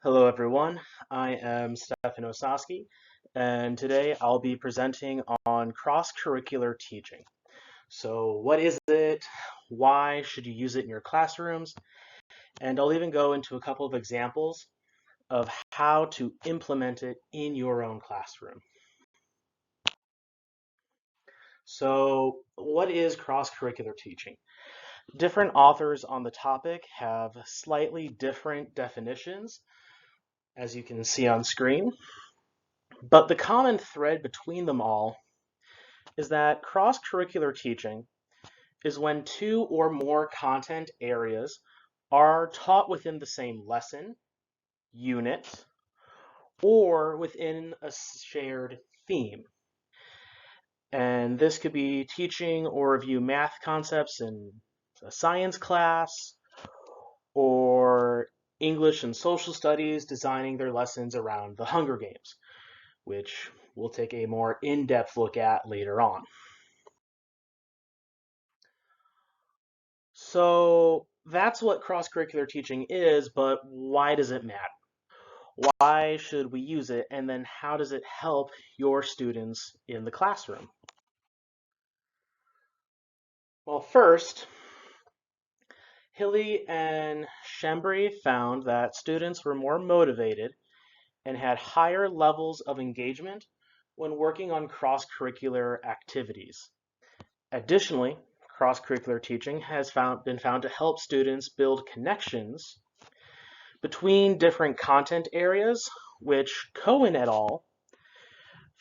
Hello everyone, I am Stefan Ososky, and today I'll be presenting on cross-curricular teaching. So what is it? Why should you use it in your classrooms? And I'll even go into a couple of examples of how to implement it in your own classroom. So what is cross-curricular teaching? Different authors on the topic have slightly different definitions, as you can see on screen. But the common thread between them all is that cross-curricular teaching is when two or more content areas are taught within the same lesson, unit, or within a shared theme. And this could be teaching or review math concepts in a science class, or English and social studies designing their lessons around the Hunger Games, which we'll take a more in-depth look at later on. So that's what cross-curricular teaching is, but why does it matter? Why should we use it? And then how does it help your students in the classroom? Well, first, Hilly and Shembri found that students were more motivated and had higher levels of engagement when working on cross-curricular activities. Additionally, cross-curricular teaching has been found to help students build connections between different content areas, which Cohen et al.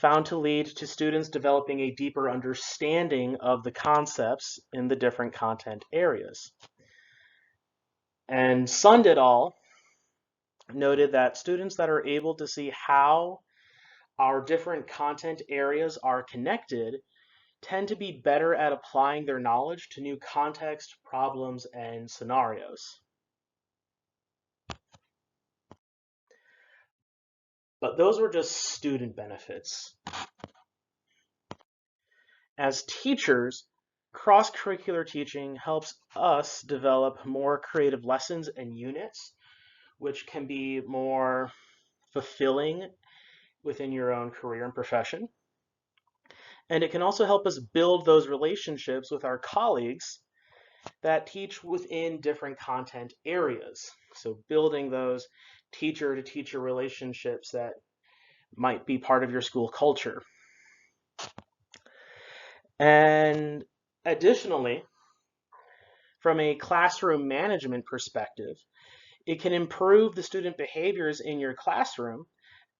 Found to lead to students developing a deeper understanding of the concepts in the different content areas. And Sund et al. Noted that students that are able to see how our different content areas are connected tend to be better at applying their knowledge to new context, problems, and scenarios. But those were just student benefits. As teachers, cross-curricular teaching helps us develop more creative lessons and units, which can be more fulfilling within your own career and profession. And it can also help us build those relationships with our colleagues that teach within different content areas. So building those teacher-to-teacher relationships that might be part of your school culture. And additionally, from a classroom management perspective, it can improve the student behaviors in your classroom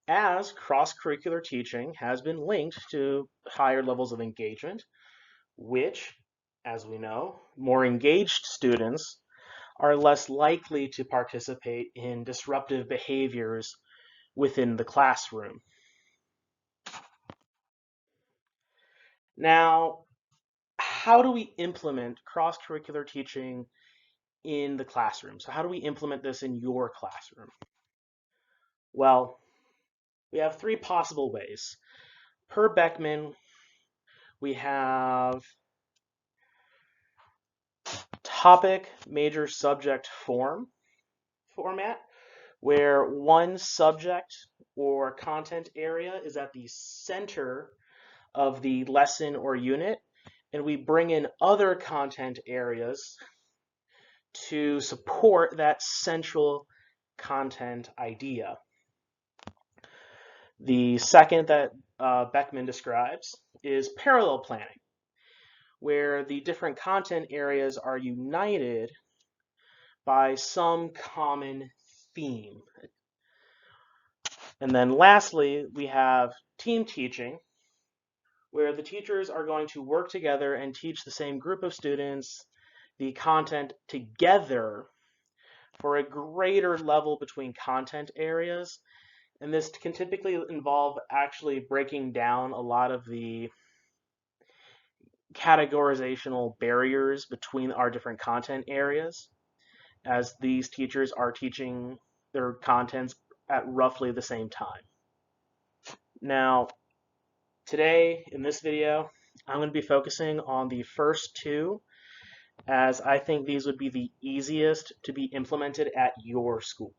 as cross-curricular teaching has been linked to higher levels of engagement, which, as we know, more engaged students are less likely to participate in disruptive behaviors within the classroom. Now, how do we implement cross-curricular teaching in the classroom? So how do we implement this in your classroom? Well, we have three possible ways. Per Beckman, we have topic, major, subject, format, where one subject or content area is at the center of the lesson or unit, and we bring in other content areas to support that central content idea. The second that Beckman describes is parallel planning, where the different content areas are united by some common theme. And then lastly, we have team teaching, where the teachers are going to work together and teach the same group of students the content together for a greater level between content areas. And this can typically involve actually breaking down a lot of the categorizational barriers between our different content areas, as these teachers are teaching their contents at roughly the same time. Now, today in this video, I'm going to be focusing on the first two, as I think these would be the easiest to be implemented at your school.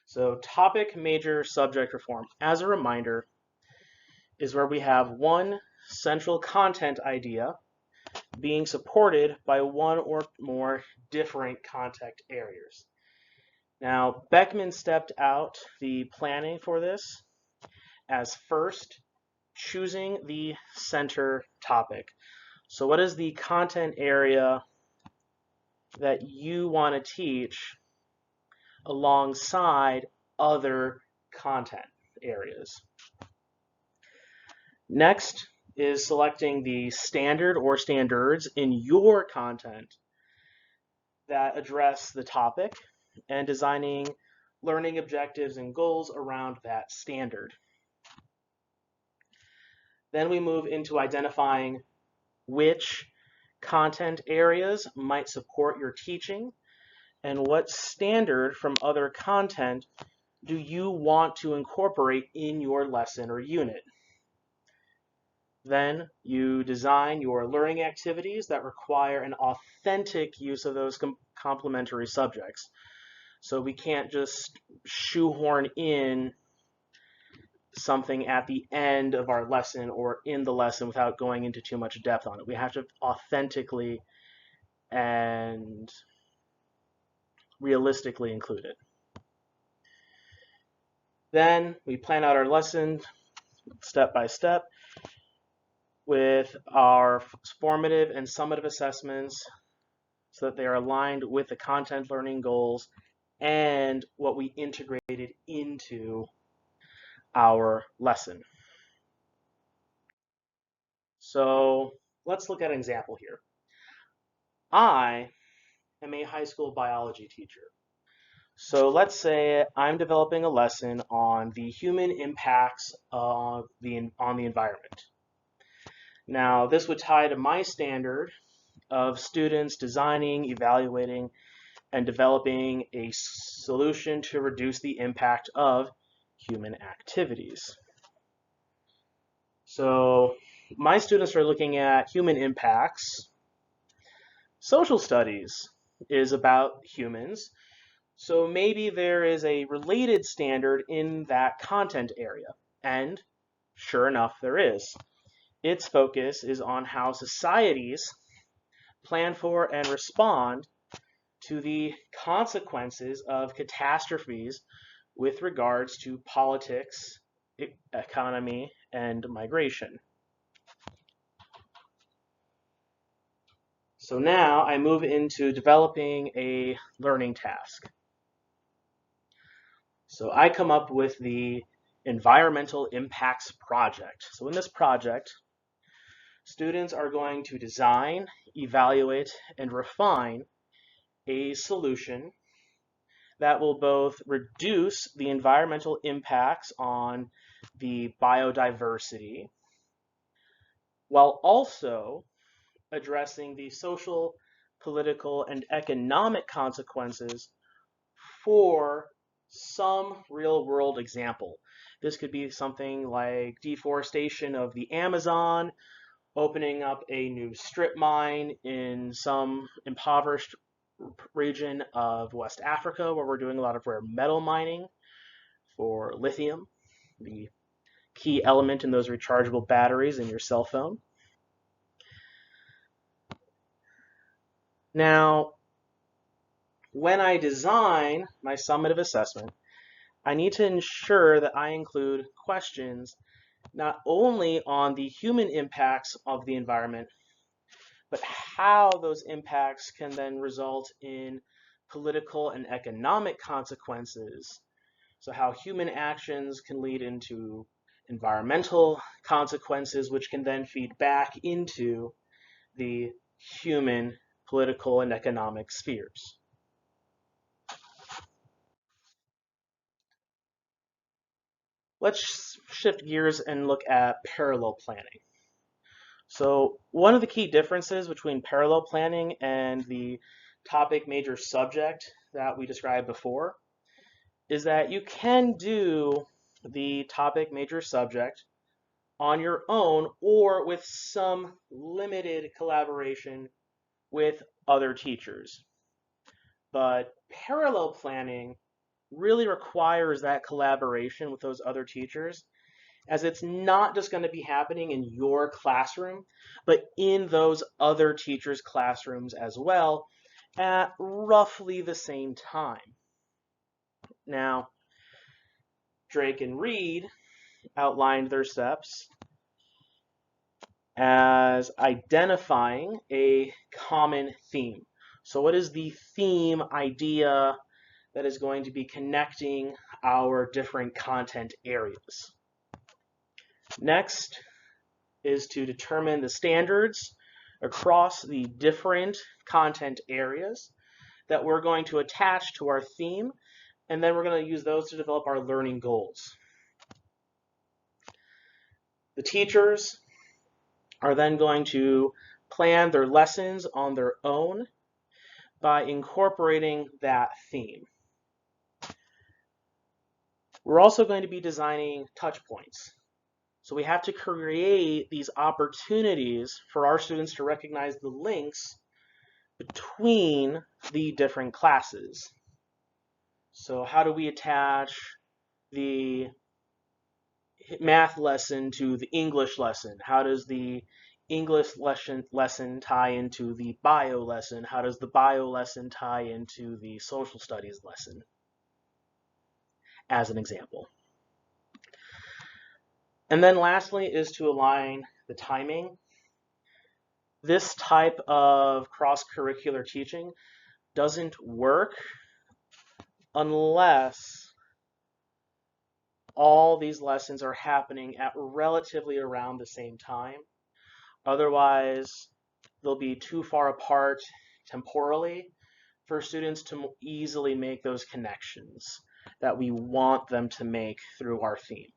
So topic, major, subject, reform, as a reminder, is where we have one central content idea being supported by one or more different content areas. Now, Beckman stepped out the planning for this as first choosing the center topic. So what is the content area that you want to teach alongside other content areas? Next is selecting the standard or standards in your content that address the topic and designing learning objectives and goals around that standard. Then we move into identifying which content areas might support your teaching and what standard from other content do you want to incorporate in your lesson or unit. Then you design your learning activities that require an authentic use of those complementary subjects. So we can't just shoehorn in something at the end of our lesson or in the lesson without going into too much depth on it. We have to authentically and realistically include it. Then we plan out our lesson step by step with our formative and summative assessments so that they are aligned with the content learning goals and what we integrated into our lesson. So let's look at an example here. I am a high school biology teacher. So let's say I'm developing a lesson on the human impacts on the environment. Now, this would tie to my standard of students designing, evaluating, and developing a solution to reduce the impact of human activities. So my students are looking at human impacts. Social studies is about humans. So maybe there is a related standard in that content area. And sure enough, there is. Its focus is on how societies plan for and respond to the consequences of catastrophes with regards to politics, economy, and migration. So now I move into developing a learning task. So I come up with the environmental impacts project. So in this project, students are going to design, evaluate, and refine a solution that will both reduce the environmental impacts on the biodiversity while also addressing the social, political, and economic consequences for some real-world example. This could be something like deforestation of the Amazon, opening up a new strip mine in some impoverished region of West Africa where we're doing a lot of rare metal mining for lithium, the key element in those rechargeable batteries in your cell phone. Now, when I design my summative assessment, I need to ensure that I include questions not only on the human impacts of the environment, but how those impacts can then result in political and economic consequences. So how human actions can lead into environmental consequences, which can then feed back into the human political and economic spheres. Let's shift gears and look at parallel planning. So one of the key differences between parallel planning and the topic major subject that we described before is that you can do the topic major subject on your own or with some limited collaboration with other teachers. But parallel planning really requires that collaboration with those other teachers, as it's not just going to be happening in your classroom, but in those other teachers' classrooms as well at roughly the same time. Now, Drake and Reed outlined their steps as identifying a common theme. So what is the theme idea that is going to be connecting our different content areas? Next is to determine the standards across the different content areas that we're going to attach to our theme, and then we're going to use those to develop our learning goals. The teachers are then going to plan their lessons on their own by incorporating that theme. We're also going to be designing touch points. So we have to create these opportunities for our students to recognize the links between the different classes. So how do we attach the math lesson to the English lesson? How does the English lesson tie into the bio lesson? How does the bio lesson tie into the social studies lesson? As an example. And then lastly is to align the timing. This type of cross-curricular teaching doesn't work unless all these lessons are happening at relatively around the same time. Otherwise, they'll be too far apart temporally for students to easily make those connections that we want them to make through our theme.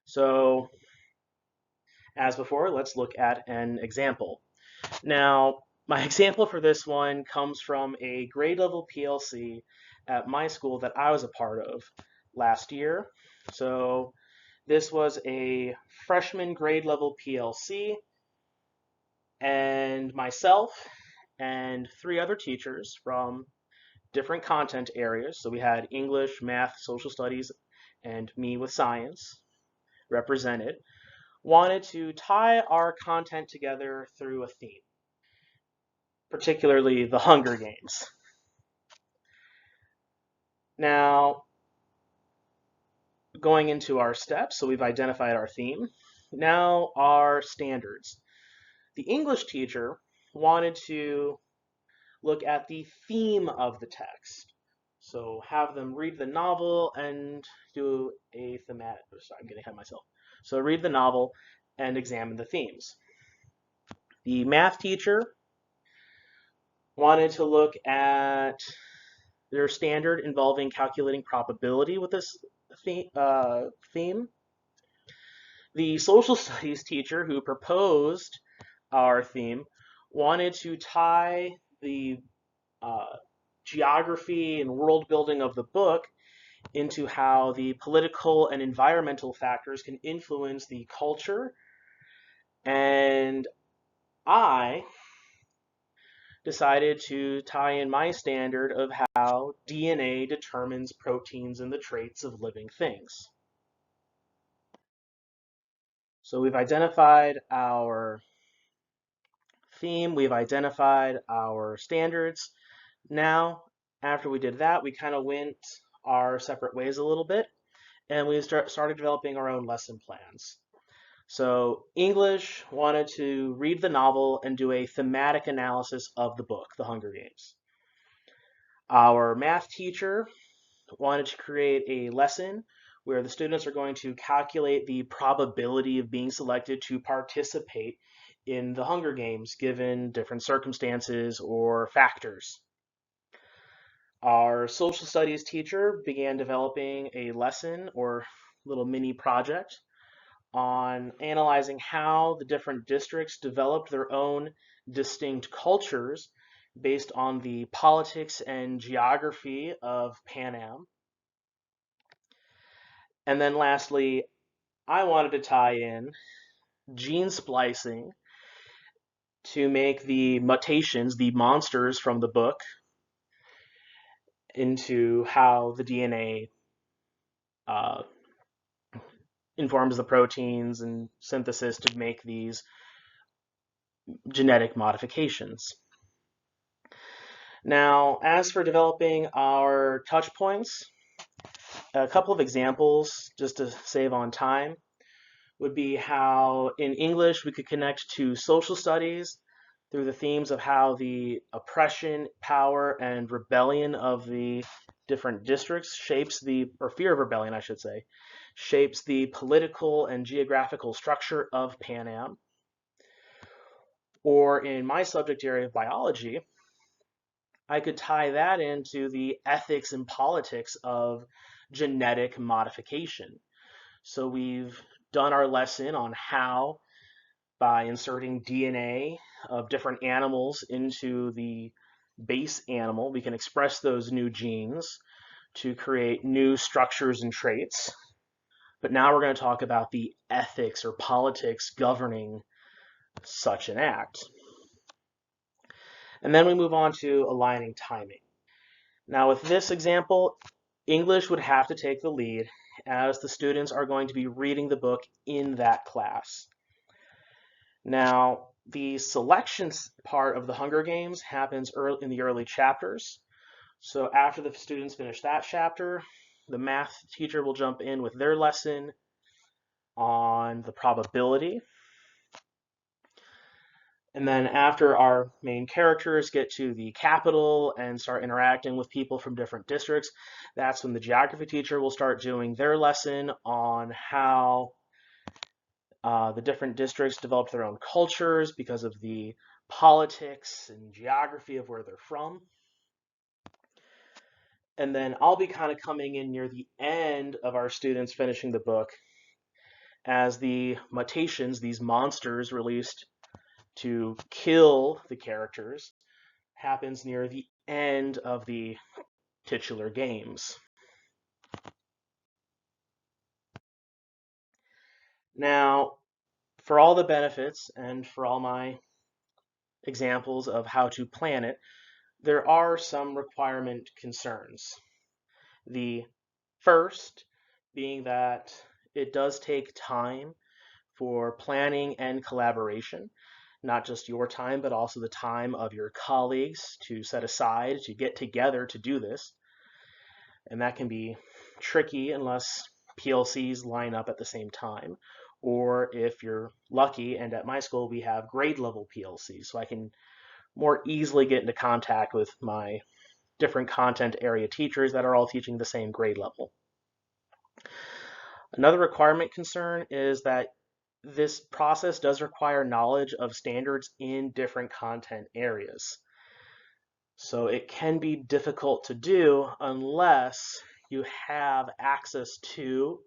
So, as before, let's look at an example. Now, my example for this one comes from a grade level PLC at my school that I was a part of last year. So this was a freshman grade level PLC, and myself and 3 other teachers from different content areas. So we had English, math, social studies, and me with science represented, wanted to tie our content together through a theme, particularly the Hunger Games. Now, going into our steps, so we've identified our theme. Now our standards. The English teacher wanted to look at the theme of the text. So have them read the novel and do a thematic, sorry, I'm getting ahead of myself. So read the novel and examine the themes. The math teacher wanted to look at their standard involving calculating probability with this theme. The social studies teacher who proposed our theme wanted to tie the geography and world building of the book into how the political and environmental factors can influence the culture. And I decided to tie in my standard of how DNA determines proteins and the traits of living things. So we've identified our theme, we've identified our standards. Now, after we did that, we kind of went our separate ways a little bit, and we started developing our own lesson plans. So English wanted to read the novel and do a thematic analysis of the book, The Hunger Games. Our math teacher wanted to create a lesson where the students are going to calculate the probability of being selected to participate in the Hunger Games given different circumstances or factors. Our social studies teacher began developing a lesson or little mini project on analyzing how the different districts developed their own distinct cultures based on the politics and geography of Pan Am. And then lastly, I wanted to tie in gene splicing to make the mutations, the monsters from the book, into how the DNA informs the proteins and synthesis to make these genetic modifications. Now, as for developing our touch points, a couple of examples, just to save on time, would be how in English we could connect to social studies through the themes of how the oppression, power, and rebellion of the different districts shapes the, or fear of rebellion, I should say, shapes the political and geographical structure of Pan Am. Or in my subject area of biology, I could tie that into the ethics and politics of genetic modification. So we've done our lesson on how, by inserting DNA of different animals into the base animal, we can express those new genes to create new structures and traits. But now we're going to talk about the ethics or politics governing such an act. And then we move on to aligning timing. Now with this example, English would have to take the lead as the students are going to be reading the book in that class. Now, the selections part of the Hunger Games happens in the early chapters. So after the students finish that chapter, the math teacher will jump in with their lesson on the probability. And then after our main characters get to the capital and start interacting with people from different districts, that's when the geography teacher will start doing their lesson on how the different districts developed their own cultures because of the politics and geography of where they're from. And then I'll be kind of coming in near the end of our students finishing the book as the mutations, these monsters released to kill the characters, happens near the end of the titular games. Now, for all the benefits and for all my examples of how to plan it, there are some requirement concerns. The first being that it does take time for planning and collaboration, not just your time, but also the time of your colleagues to set aside to get together to do this. And that can be tricky unless PLCs line up at the same time, or if you're lucky, and at my school we have grade level PLCs, so I can more easily get into contact with my different content area teachers that are all teaching the same grade level. Another requirement concern is that this process does require knowledge of standards in different content areas. So it can be difficult to do unless you have access to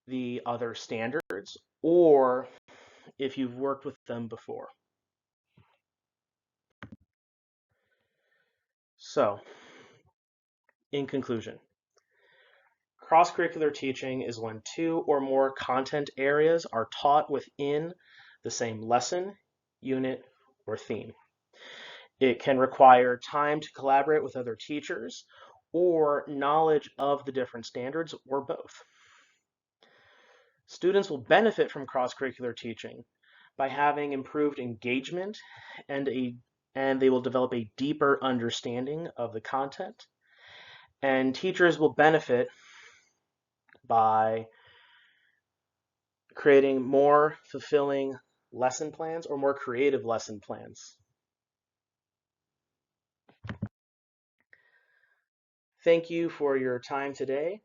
the other standards or if you've worked with them before. So, in conclusion, cross-curricular teaching is when two or more content areas are taught within the same lesson, unit, or theme. It can require time to collaborate with other teachers or knowledge of the different standards or both. Students will benefit from cross-curricular teaching by having improved engagement and they will develop a deeper understanding of the content. And teachers will benefit by creating more fulfilling lesson plans or more creative lesson plans. Thank you for your time today.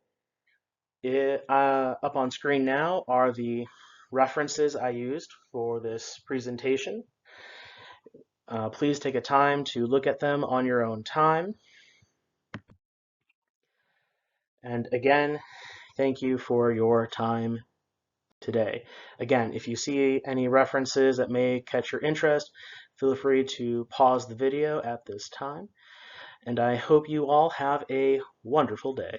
Up on screen now are the references I used for this presentation. Please take a time to look at them on your own time. And again, thank you for your time today. Again, if you see any references that may catch your interest, feel free to pause the video at this time. And I hope you all have a wonderful day.